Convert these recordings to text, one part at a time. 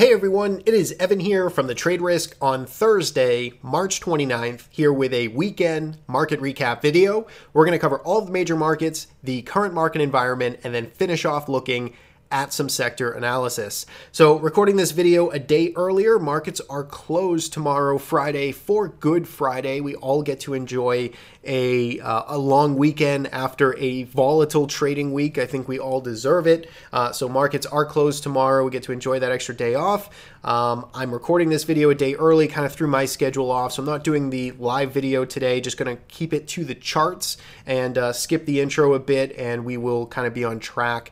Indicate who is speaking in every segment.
Speaker 1: Hey everyone, it is Evan here from the Trade Risk on Thursday, March 29th, here with a weekend market recap video. We're going to cover all of the major markets, the current market environment, and then finish off looking at some sector analysis. So recording this video a day earlier, markets are closed tomorrow, Friday, for Good Friday. We all get to enjoy a long weekend after a volatile trading week. I think we all deserve it. So markets are closed tomorrow. We get to enjoy that extra day off. I'm recording this video a day early, kind of threw my schedule off. So I'm not doing the live video today, just going to keep it to the charts and skip the intro a bit, and we will kind of be on track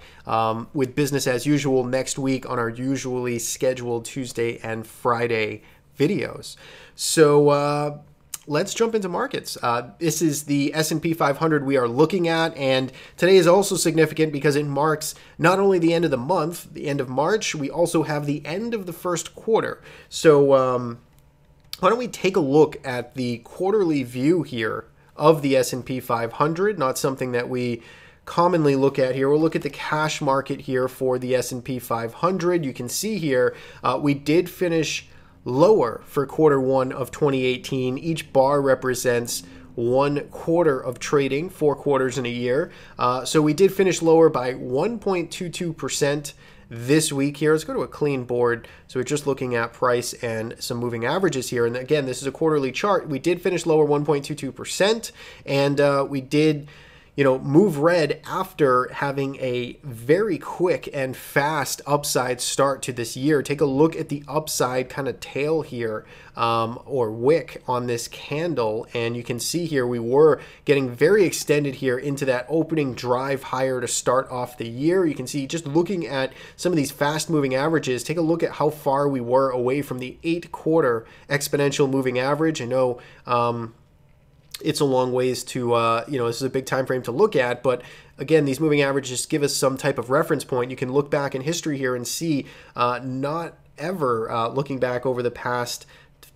Speaker 1: with business as usual next week on our usually scheduled Tuesday and Friday videos. So let's jump into markets. This is the S&P 500 we are looking at, and today is also significant because it marks not only the end of the month, the end of March, we also have the end of the first quarter. So why don't we take a look at the quarterly view here of the S&P 500, not something that we commonly look at here. We'll look at the cash market here for the S&P 500. You can see here we did finish lower for quarter one of 2018. Each bar represents 1 quarter of trading, 4 quarters in a year. So we did finish lower by 1.22% this week here. Let's go to a clean board. So we're just looking at price and some moving averages here. And again, this is a quarterly chart. We did finish lower 1.22%, and we did move red after having a very quick and fast upside start to this year. Take a look at the upside kind of tail here, or wick on this candle, and you can see here we were getting very extended here into that opening drive higher to start off the year. You can see just looking at some of these fast moving averages, take a look at how far we were away from the 8-quarter exponential moving average. I know it's a long ways to, this is a big time frame to look at, but again, these moving averages give us some type of reference point. You can look back in history here and see not ever, looking back over the past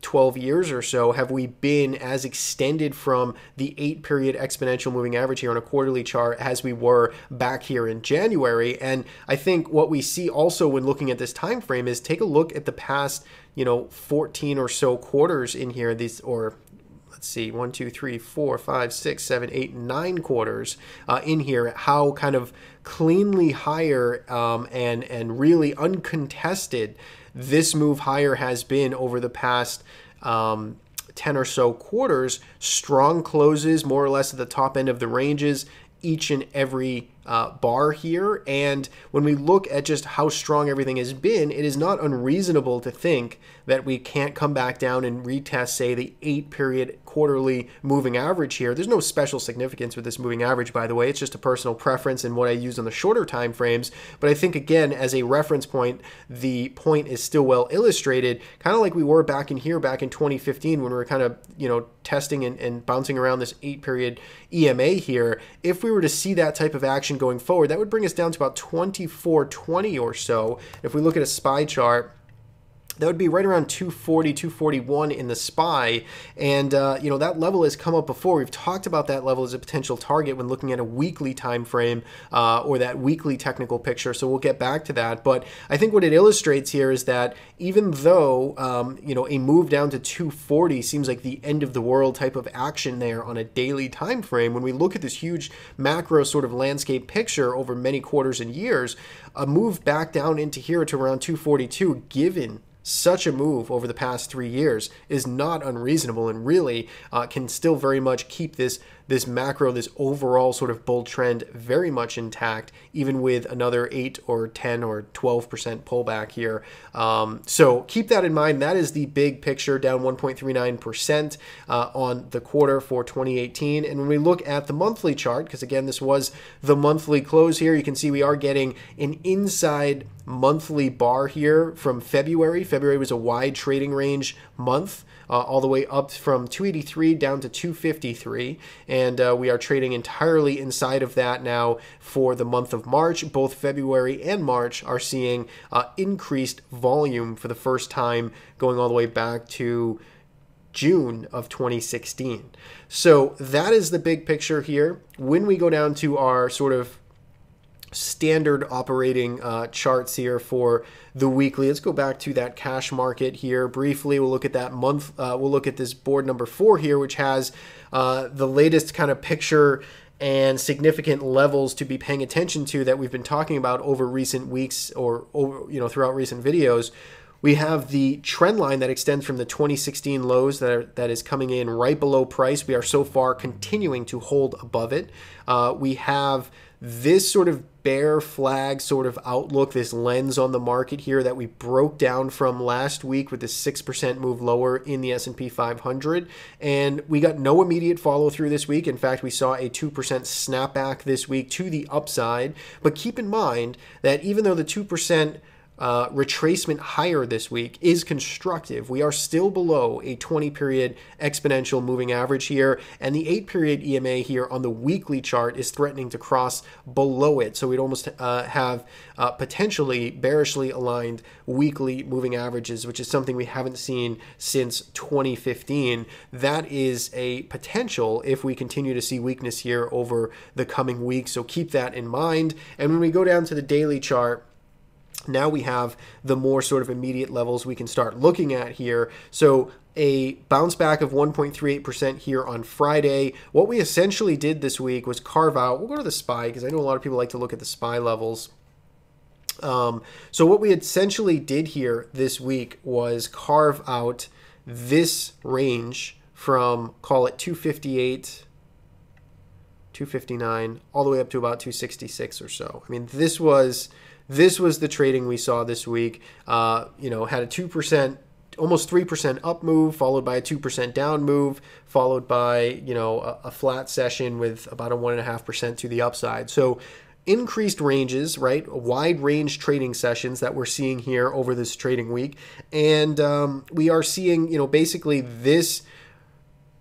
Speaker 1: 12 years or so, have we been as extended from the 8-period exponential moving average here on a quarterly chart as we were back here in January. And I think what we see also when looking at this time frame is take a look at the past, 14 or so quarters in here, let's see, 1, 2, 3, 4, 5, 6, 7, 8, 9 quarters in here, how kind of cleanly higher and really uncontested this move higher has been over the past 10 or so quarters. Strong closes, more or less at the top end of the ranges, each and every bar here. And when we look at just how strong everything has been, it is not unreasonable to think that we can't come back down and retest, say, the 8-period quarterly moving average here. There's no special significance with this moving average, by the way. It's just a personal preference and what I use on the shorter time frames. But I think, again, as a reference point, the point is still well illustrated, kind of like we were back in 2015 when we were kind of, testing and bouncing around this 8-period EMA here. If we were to see that type of action going forward, that would bring us down to about 2420 or so. If we look at a SPY chart, that would be right around 240, 241 in the SPY. And, that level has come up before. We've talked about that level as a potential target when looking at a weekly time frame or that weekly technical picture. So we'll get back to that. But I think what it illustrates here is that even though, a move down to 240 seems like the end of the world type of action there on a daily time frame, when we look at this huge macro sort of landscape picture over many quarters and years, a move back down into here to around 242, given such a move over the past 3 years, is not unreasonable and really can still very much keep this macro, this overall sort of bull trend very much intact, even with another 8 or 10 or 12% pullback here. So keep that in mind. That is the big picture, down 1.39% on the quarter for 2018. And when we look at the monthly chart, because again, this was the monthly close here, you can see we are getting an inside monthly bar here from February. February was a wide trading range month, all the way up from 283 down to 253. And we are trading entirely inside of that now for the month of March. Both February and March are seeing increased volume for the first time, going all the way back to June of 2016. So that is the big picture here. When we go down to our sort of standard operating charts here for the weekly. Let's go back to that cash market here briefly. We'll look at that month. We'll look at this board number 4 here, which has the latest kind of picture and significant levels to be paying attention to that we've been talking about over recent weeks or over, throughout recent videos. We have the trend line that extends from the 2016 lows that is coming in right below price. We are so far continuing to hold above it. We have this sort of bear flag sort of outlook, this lens on the market here that we broke down from last week with the 6% move lower in the S&P 500. And we got no immediate follow through this week. In fact, we saw a 2% snapback this week to the upside. But keep in mind that even though the 2% retracement higher this week is constructive, we are still below a 20-period exponential moving average here, and the 8-period EMA here on the weekly chart is threatening to cross below it. So we'd almost have potentially bearishly aligned weekly moving averages, which is something we haven't seen since 2015. That is a potential if we continue to see weakness here over the coming weeks. So keep that in mind. And when we go down to the daily chart, now we have the more sort of immediate levels we can start looking at here. So a bounce back of 1.38% here on Friday. What we essentially did this week was carve out, we'll go to the SPY because I know a lot of people like to look at the SPY levels. So what we essentially did here this week was carve out this range from, call it 258, 259, all the way up to about 266 or so. I mean, this was the trading we saw this week. Had a 2%, almost 3% up move, followed by a 2% down move, followed by, a flat session with about a 1.5% to the upside. So increased ranges, right? Wide range trading sessions that we're seeing here over this trading week. And we are seeing, basically this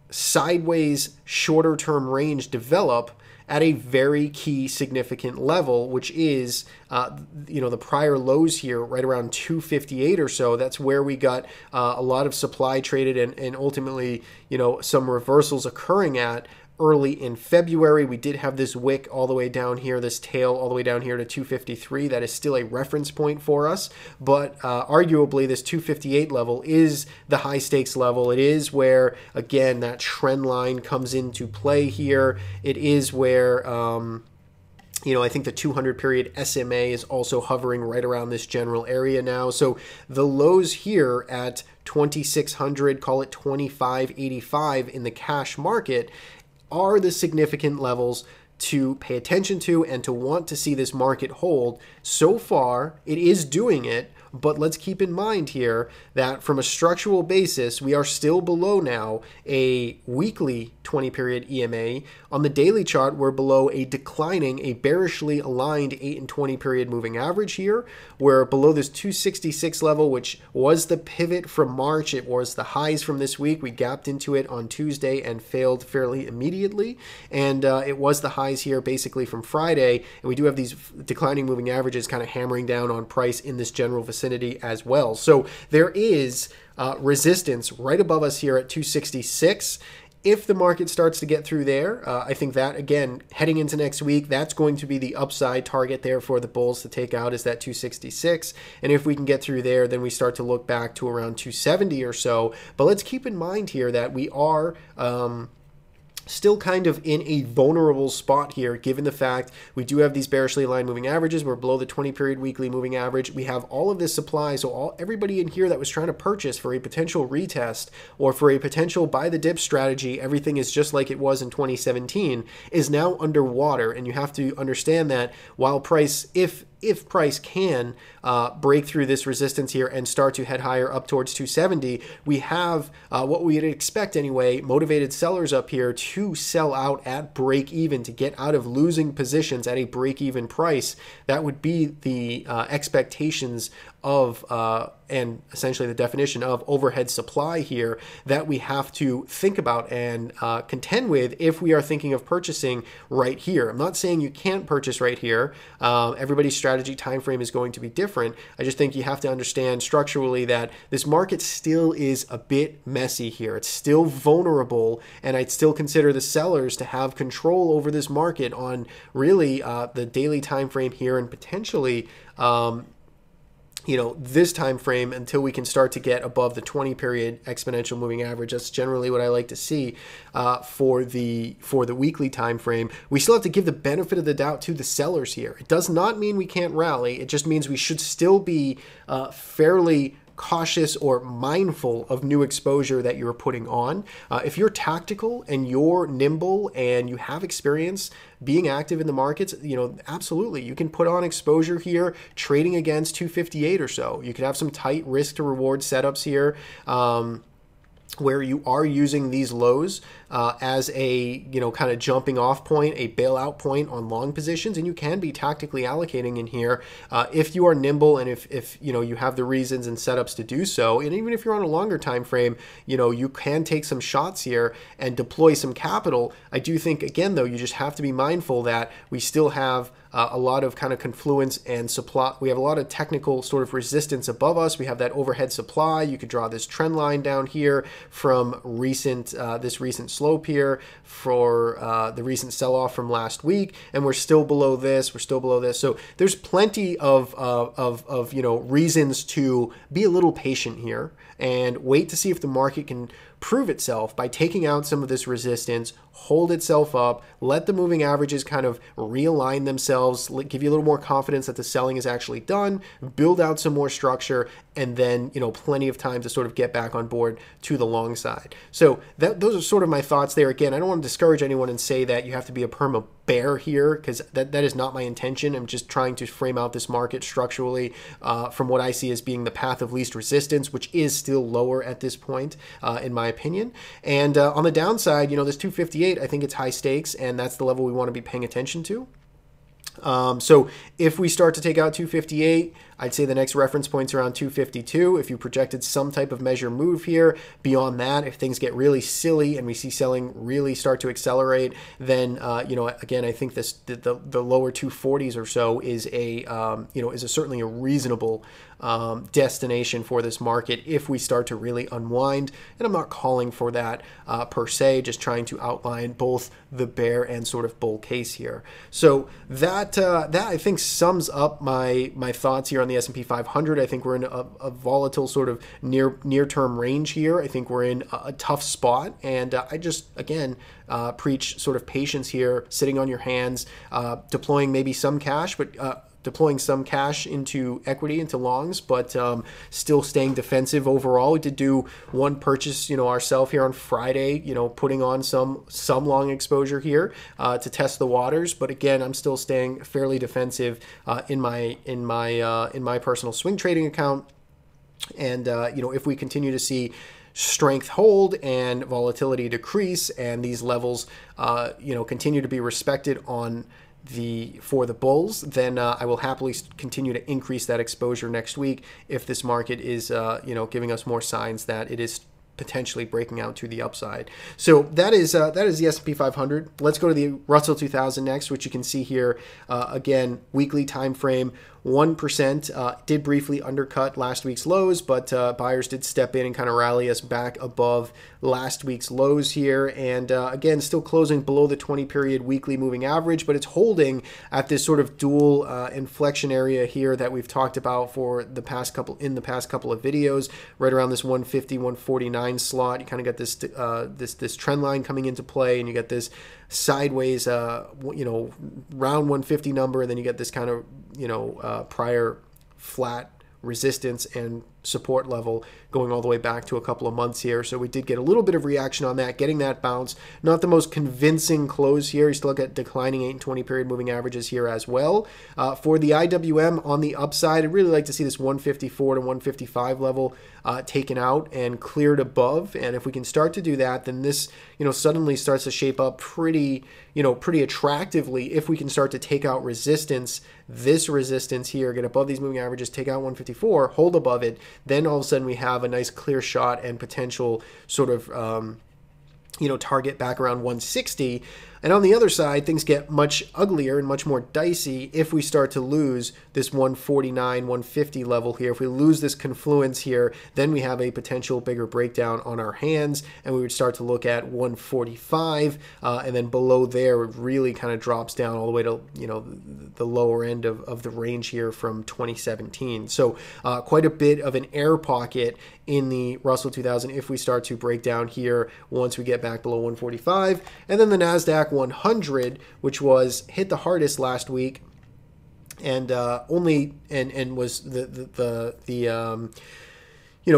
Speaker 1: sideways shorter term range develop at a very key significant level, which is, the prior lows here right around 258 or so. That's where we got a lot of supply traded and ultimately, some reversals occurring at early in February. We did have this wick all the way down here, this tail all the way down here to 253. That is still a reference point for us, but arguably this 258 level is the high stakes level. It is where, again, that trend line comes into play here. It is where I think the 200 period SMA is also hovering right around this general area now. So the lows here at 2600, call it 2585 in the cash market, are the significant levels to pay attention to and to want to see this market hold. So far, it is doing it, but let's keep in mind here that from a structural basis, we are still below now a weekly 20-period EMA. On the daily chart, we're below a declining, a bearishly aligned 8 and 20-period moving average here. We're below this 266 level, which was the pivot from March. It was the highs from this week. We gapped into it on Tuesday and failed fairly immediately. And it was the highs here basically from Friday. And we do have these declining moving averages kind of hammering down on price in this general vicinity as well. So there is resistance right above us here at 266. If the market starts to get through there, I think that, again, heading into next week, that's going to be the upside target there for the bulls to take out, is that 266. And if we can get through there, then we start to look back to around 270 or so. But let's keep in mind here that we are still kind of in a vulnerable spot here, given the fact we do have these bearishly aligned moving averages. We're below the 20-period weekly moving average. We have all of this supply, so everybody in here that was trying to purchase for a potential retest or for a potential buy the dip strategy, everything is just like it was in 2017, is now underwater. And you have to understand that while price, if price can break through this resistance here and start to head higher up towards 270, we have what we'd expect anyway, motivated sellers up here to sell out at break even, to get out of losing positions at a break even price. That would be the expectations of and essentially the definition of overhead supply here that we have to think about and contend with if we are thinking of purchasing right here. I'm not saying you can't purchase right here. Everybody's strategy time frame is going to be different. I just think you have to understand structurally that this market still is a bit messy here. It's still vulnerable, and I'd still consider the sellers to have control over this market on really the daily time frame here, and potentially this time frame until we can start to get above the 20 period exponential moving average. That's generally what I like to see for the weekly time frame. We still have to give the benefit of the doubt to the sellers here. It does not mean we can't rally. It just means we should still be fairly cautious or mindful of new exposure that you're putting on. If you're tactical and you're nimble and you have experience being active in the markets, absolutely, you can put on exposure here, trading against 258 or so. You could have some tight risk to reward setups here. Where you are using these lows as a kind of jumping off point, a bailout point on long positions, and you can be tactically allocating in here if you are nimble and if you have the reasons and setups to do so. And even if you're on a longer time frame, you can take some shots here and deploy some capital. I do think, again, though, you just have to be mindful that we still have a lot of kind of confluence and supply. We have a lot of technical sort of resistance above us. We have that overhead supply. You could draw this trend line down here from this recent slope here for the recent sell-off from last week, and we're still below this. We're still below this. So there's plenty of reasons to be a little patient here and wait to see if the market can prove itself by taking out some of this resistance, hold itself up, let the moving averages kind of realign themselves, give you a little more confidence that the selling is actually done, build out some more structure, and then plenty of time to sort of get back on board to the long side. So those are sort of my thoughts there. Again, I don't want to discourage anyone and say that you have to be a perma bear here, because that is not my intention. I'm just trying to frame out this market structurally from what I see as being the path of least resistance, which is still lower at this point, in my opinion. And on the downside, this 258, I think it's high stakes, and that's the level we want to be paying attention to. So if we start to take out 258, I'd say the next reference point's around 252. If you projected some type of measure move here, beyond that, if things get really silly and we see selling really start to accelerate, then again, I think the lower 240s or so is certainly a reasonable destination for this market if we start to really unwind. And I'm not calling for that per se, just trying to outline both the bear and sort of bull case here. So that I think sums up my thoughts here on the S&P 500. I think we're in a volatile sort of near-term range here. I think we're in a tough spot, and I just, again, preach sort of patience here, sitting on your hands, deploying maybe some cash, but deploying some cash into equity, into longs, but still staying defensive overall. We did do one purchase, ourselves here on Friday, putting on some long exposure here to test the waters. But again, I'm still staying fairly defensive in my personal swing trading account. And if we continue to see strength hold and volatility decrease, and these levels continue to be respected for the bulls, then I will happily continue to increase that exposure next week if this market is giving us more signs that it is potentially breaking out to the upside. So that is the S&P 500. Let's go to the Russell 2000 next, which you can see here again, weekly time frame. 1% did briefly undercut last week's lows, but buyers did step in and kind of rally us back above last week's lows here. And again, still closing below the 20 period weekly moving average, but it's holding at this sort of dual inflection area here that we've talked about for the past couple of videos, right around this 150, 149 slot. You kind of got this trend line coming into play, and you get this sideways round 150 number, and then you get this kind of prior flat resistance and support level going all the way back to a couple of months here. So we did get a little bit of reaction on that, getting that bounce. Not the most convincing close here. You still get declining 8 and 20 period moving averages here as well. For the IWM on the upside, I'd really like to see this 154 to 155 level taken out and cleared above. And if we can start to do that, then this, suddenly starts to shape up pretty attractively if we can start to take out resistance, this resistance here, get above these moving averages, take out 154, hold above it, then all of a sudden we have a nice clear shot and potential sort of target back around 160. And on the other side, things get much uglier and much more dicey if we start to lose this 149, 150 level here. If we lose this confluence here, then we have a potential bigger breakdown on our hands, and we would start to look at 145, and then below there it really kind of drops down all the way to the lower end of the range here from 2017. So quite a bit of an air pocket in the Russell 2000 if we start to break down here once we get back below 145. And then the NASDAQ 100, which was hit the hardest last week, and was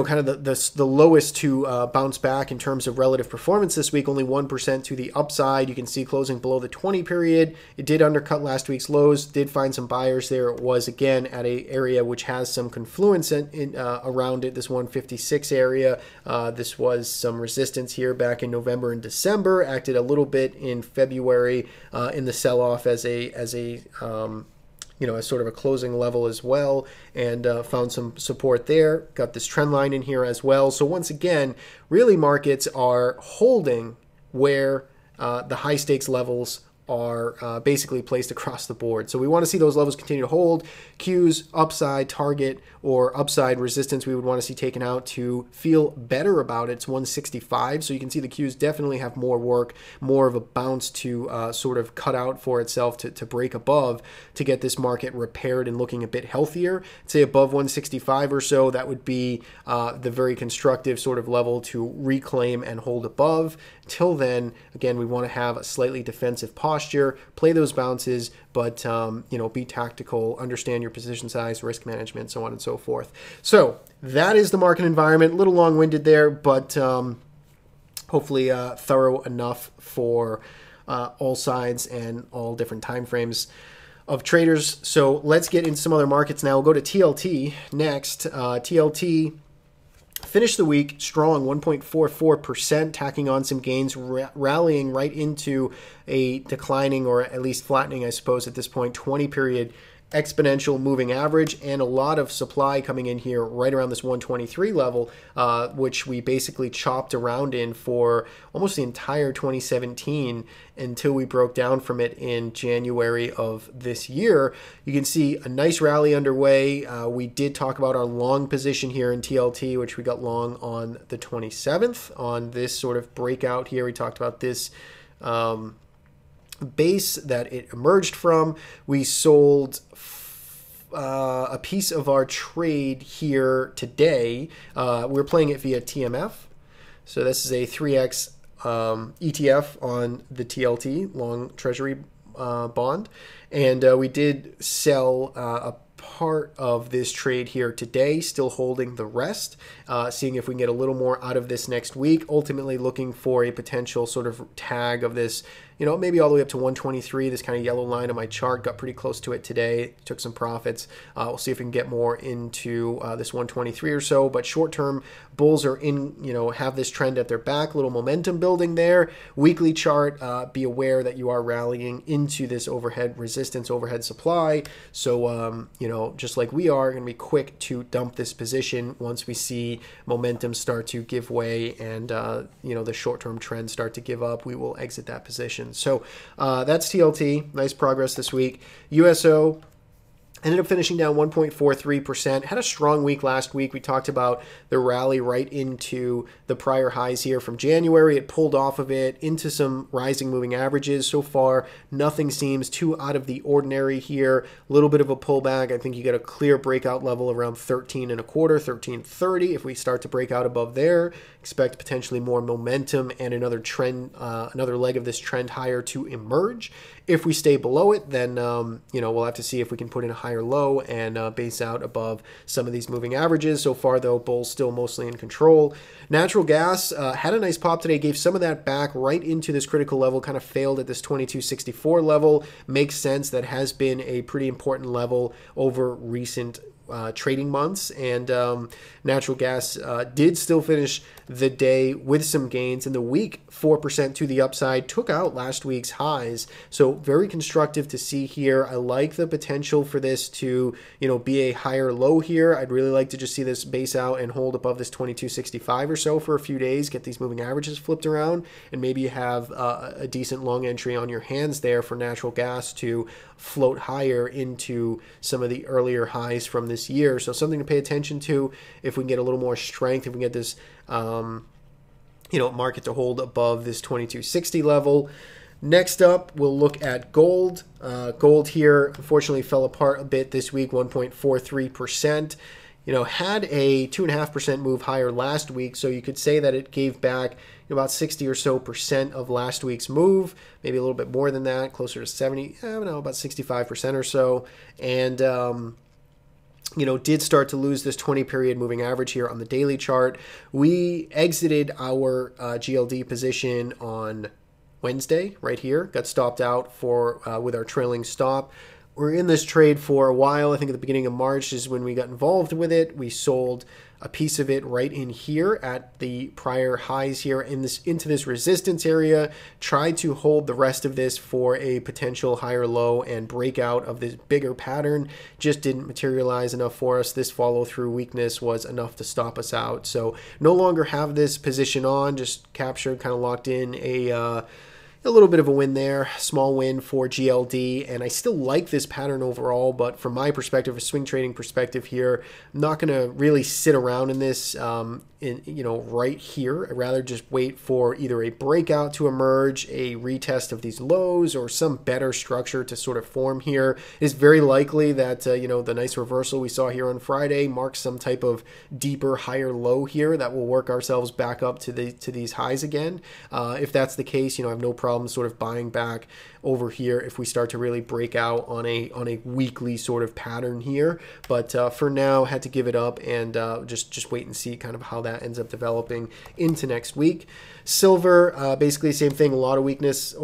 Speaker 1: kind of the lowest to bounce back in terms of relative performance this week, only 1% to the upside. You can see closing below the 20 period. It did undercut last week's lows, did find some buyers there. It was, again, at a area which has some confluence around it, this 156 area. This was some resistance here back in November and December, acted a little bit in February in the sell-off as sort of a closing level as well, and found some support there. Got this trend line in here as well. So once again, really markets are holding where the high stakes levels are basically placed across the board. So we want to see those levels continue to hold. Q's upside target or upside resistance we would want to see taken out to feel better about it. It's 165. So you can see the Q's definitely have more work, more of a bounce to sort of cut out for itself to break above to get this market repaired and looking a bit healthier. Say above 165 or so, that would be the very constructive sort of level to reclaim and hold above. Till then, again, we want to have a slightly defensive posture, play those bounces, but be tactical, understand your position size, risk management, so on and so forth. So that is the market environment. A little long-winded there, but hopefully thorough enough for all sides and all different time frames of traders. So let's get into some other markets now. We'll go to TLT next. TLT finished the week strong, 1.44%, tacking on some gains, rallying right into a declining, or at least flattening, I suppose, at this point, 20-period exponential moving average, and a lot of supply coming in here right around this 123 level, which we basically chopped around in for almost the entire 2017 until we broke down from it in January of this year. You can see a nice rally underway. We did talk about our long position here in TLT, which we got long on the 27th on this sort of breakout here. We talked about this base that it emerged from. We sold a piece of our trade here today. We're playing it via TMF. So this is a 3x ETF on the TLT, long treasury bond. And we did sell a part of this trade here today, still holding the rest, seeing if we can get a little more out of this next week, ultimately looking for a potential sort of tag of this, maybe all the way up to 123, this kind of yellow line on my chart. Got pretty close to it today, took some profits. We'll see if we can get more into this 123 or so, but short-term bulls are in, have this trend at their back, little momentum building there. Weekly chart, be aware that you are rallying into this overhead resistance, overhead supply. So, just like we are going to be quick to dump this position once we see momentum start to give way and, the short-term trends start to give up, we will exit that position. So that's TLT. Nice progress this week. USO ended up finishing down 1.43%. Had a strong week last week. We talked about the rally right into the prior highs here from January. It pulled off of it into some rising moving averages. So far, nothing seems too out of the ordinary here. A little bit of a pullback. I think you get a clear breakout level around 13 and a quarter, 13.30. If we start to break out above there, expect potentially more momentum and another trend, another leg of this trend higher to emerge. If we stay below it, then we'll have to see if we can put in a higher low and base out above some of these moving averages. So far, though, bulls still mostly in control. Natural gas had a nice pop today, gave some of that back right into this critical level, kind of failed at this 2264 level. Makes sense. That has been a pretty important level over recent trading months, and natural gas did still finish the day with some gains. In the week, 4% to the upside, took out last week's highs, so very constructive to see here. I like the potential for this to, be a higher low here. I'd really like to just see this base out and hold above this 2265 or so for a few days, get these moving averages flipped around, and maybe you have a decent long entry on your hands there for natural gas to float higher into some of the earlier highs from this year. So something to pay attention to if we can get a little more strength, if we can get this market to hold above this 2260 level. Next up, we'll look at gold. Gold here unfortunately fell apart a bit this week, 1.43%. Had a 2.5% move higher last week, so you could say that it gave back about 60 or so percent of last week's move, maybe a little bit more than that, closer to 70, about 65% or so. And did start to lose this 20-period moving average here on the daily chart. We exited our GLD position on Wednesday right here, got stopped out for with our trailing stop. We're in this trade for a while. I think at the beginning of March is when we got involved with it. We sold a piece of it right in here at the prior highs here into this resistance area. Tried to hold the rest of this for a potential higher low and breakout of this bigger pattern. Just didn't materialize enough for us. This follow through weakness was enough to stop us out. So no longer have this position on. Just captured, kind of locked in a little bit of a win there, small win for GLD, and I still like this pattern overall, but from my perspective, a swing trading perspective here, I'm not going to really sit around in this right here. I'd rather just wait for either a breakout to emerge, a retest of these lows, or some better structure to sort of form here. It's very likely that the nice reversal we saw here on Friday marks some type of deeper, higher low here that will work ourselves back up to these highs again. If that's the case, I have no problem sort of buying back over here if we start to really break out on a weekly sort of pattern here. But for now, had to give it up and just wait and see kind of how that ends up developing into next week. Silver, basically same thing, a lot of weakness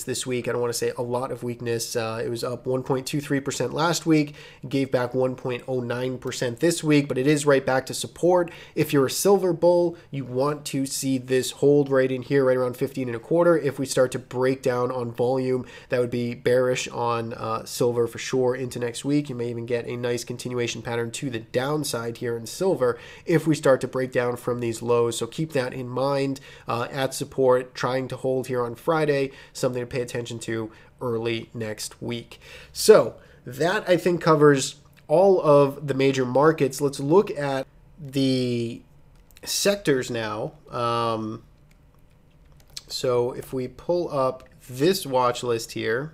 Speaker 1: this week. I don't want to say a lot of weakness. It was up 1.23% last week, gave back 1.09% this week, but it is right back to support. If you're a silver bull, you want to see this hold right in here, right around 15.25. If we start to break down on volume, that would be bearish on silver for sure into next week. You may even get a nice continuation pattern to the downside here in silver if we start to break down from these lows. So keep that in mind at support, trying to hold here on Friday. Something to pay attention to early next week. So that, I think, covers all of the major markets. Let's look at the sectors now. So if we pull up this watch list here,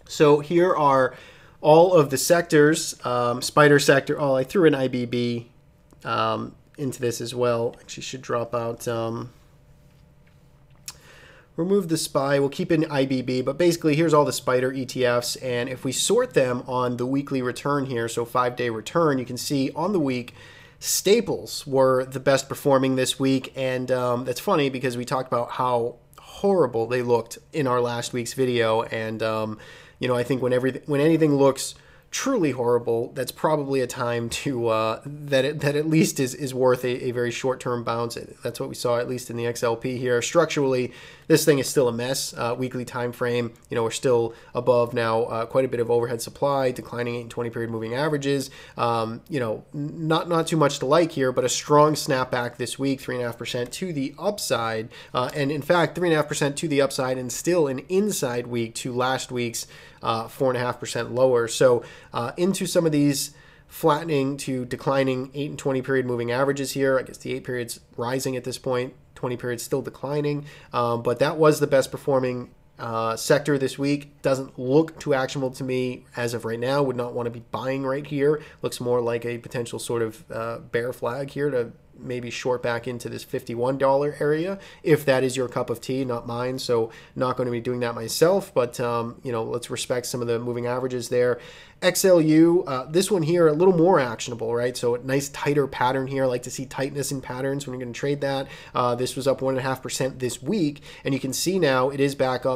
Speaker 1: so here are all of the sectors. Spider sector, I threw an IBB into this as well. Actually should drop out remove the SPY, we'll keep in IBB, but basically here's all the spider ETFs, and if we sort them on the weekly return here, so 5-day return, you can see on the week, staples were the best performing this week, and that's funny because we talked about how horrible they looked in our last week's video, and I think when anything looks truly horrible, that's probably a time to that at least is worth a very short-term bounce. That's what we saw at least in the XLP here. Structurally, this thing is still a mess. Weekly time frame, we're still above now quite a bit of overhead supply, declining 8 and 20 period moving averages. Not too much to like here, but a strong snapback this week, 3.5% to the upside, and in fact 3.5% to the upside, and still an inside week to last week's 4.5% lower. So into some of these flattening to declining 8 and 20 period moving averages here. I guess the 8 period's rising at this point, 20 period's still declining, but that was the best performing sector this week. Doesn't look too actionable to me as of right now. Would not want to be buying right here. Looks more like a potential sort of bear flag here to maybe short back into this $51 area if that is your cup of tea, not mine. So not going to be doing that myself, but let's respect some of the moving averages there. XLU, this one here, a little more actionable, right? So a nice tighter pattern here. I like to see tightness in patterns when you're going to trade that. This was up 1.5% this week, and you can see now it is back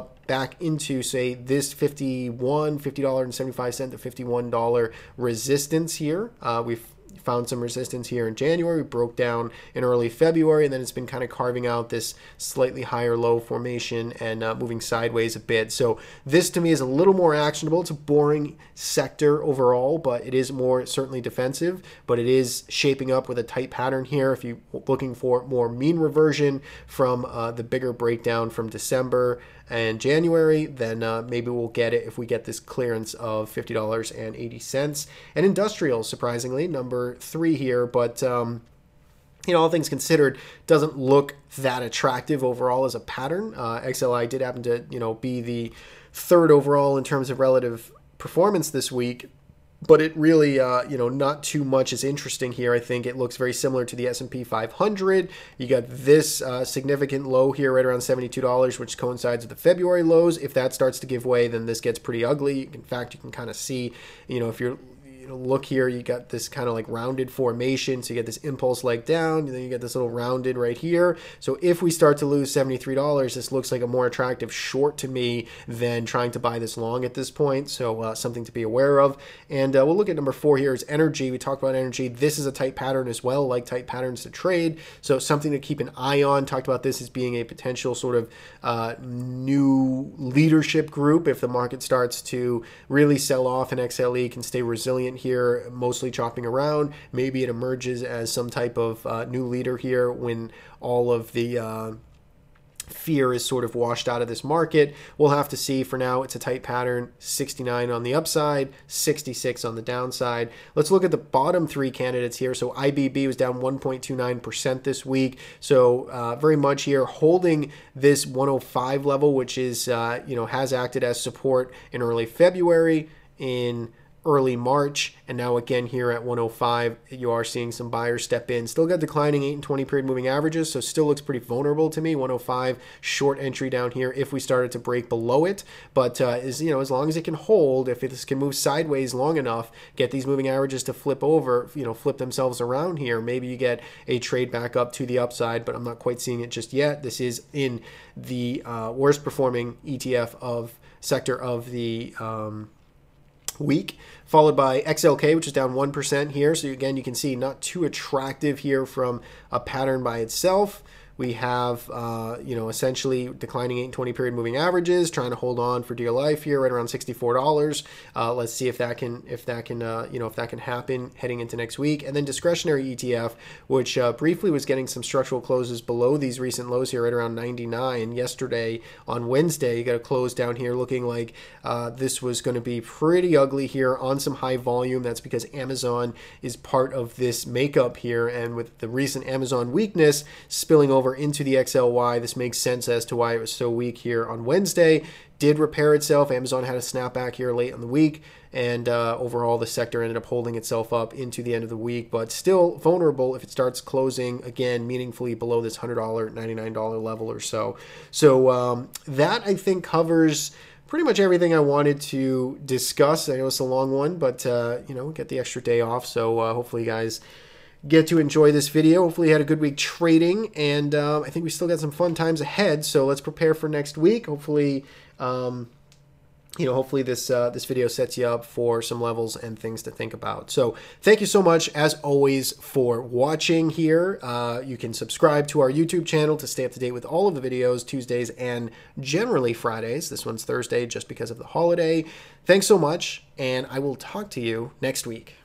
Speaker 1: into, say, this $50.75 to $51 resistance here. We've found some resistance here in January. We broke down in early February, and then it's been kind of carving out this slightly higher low formation and moving sideways a bit. So this to me is a little more actionable. It's a boring sector overall, but it is more certainly defensive, but it is shaping up with a tight pattern here. If you're looking for more mean reversion from the bigger breakdown from December and January, then maybe we'll get it if we get this clearance of $50.80. And industrial, surprisingly, number 3 here, but all things considered, doesn't look that attractive overall as a pattern. XLI did happen to be the 3rd overall in terms of relative performance this week, but it really, not too much is interesting here. I think it looks very similar to the S&P 500. You got this significant low here right around $72, which coincides with the February lows. If that starts to give way, then this gets pretty ugly. In fact, you can kind of see, if you're look here, you got this kind of like rounded formation. So you get this impulse leg down, and then you get this little rounded right here. So if we start to lose $73, this looks like a more attractive short to me than trying to buy this long at this point. So something to be aware of. And we'll look at number 4 here is energy. We talked about energy. This is a tight pattern as well, like tight patterns to trade. So something to keep an eye on. Talked about this as being a potential sort of new leadership group. If the market starts to really sell off and XLE can stay resilient here, mostly chopping around, maybe it emerges as some type of new leader here when all of the fear is sort of washed out of this market. We'll have to see. For now, it's a tight pattern, 69 on the upside, 66 on the downside. Let's look at the bottom 3 candidates here. So IBB was down 1.29% this week. So very much here holding this 105 level, which is, has acted as support in early February, in early March, and now again here at 105, you are seeing some buyers step in. Still got declining 8 and 20 period moving averages, so still looks pretty vulnerable to me. 105 short entry down here if we started to break below it, but as long as it can hold, if this can move sideways long enough, get these moving averages to flip over, flip themselves around here, maybe you get a trade back up to the upside, but I'm not quite seeing it just yet. This is in the worst performing ETF sector of the week, followed by XLK, which is down 1% here. So again, you can see not too attractive here from a pattern by itself. We have, essentially declining 8 and 20 period moving averages, trying to hold on for dear life here, right around $64. Let's see if that can happen heading into next week. And then discretionary ETF, which briefly was getting some structural closes below these recent lows here, right around 99. Yesterday on Wednesday, you got a close down here looking like this was going to be pretty ugly here on some high volume. That's because Amazon is part of this makeup here, and with the recent Amazon weakness spilling over into the XLY, this makes sense as to why it was so weak here on Wednesday. Did repair itself. Amazon had a snapback here late in the week, and overall the sector ended up holding itself up into the end of the week, but still vulnerable if it starts closing again meaningfully below this $100, $99 level or so. So that I think covers pretty much everything I wanted to discuss. I know it's a long one, but get the extra day off, so hopefully you guys get to enjoy this video. Hopefully you had a good week trading, and I think we still got some fun times ahead, so let's prepare for next week. Hopefully hopefully this video sets you up for some levels and things to think about. So thank you so much, as always, for watching here. You can subscribe to our YouTube channel to stay up to date with all of the videos, Tuesdays and generally Fridays. This one's Thursday just because of the holiday. Thanks so much, and I will talk to you next week.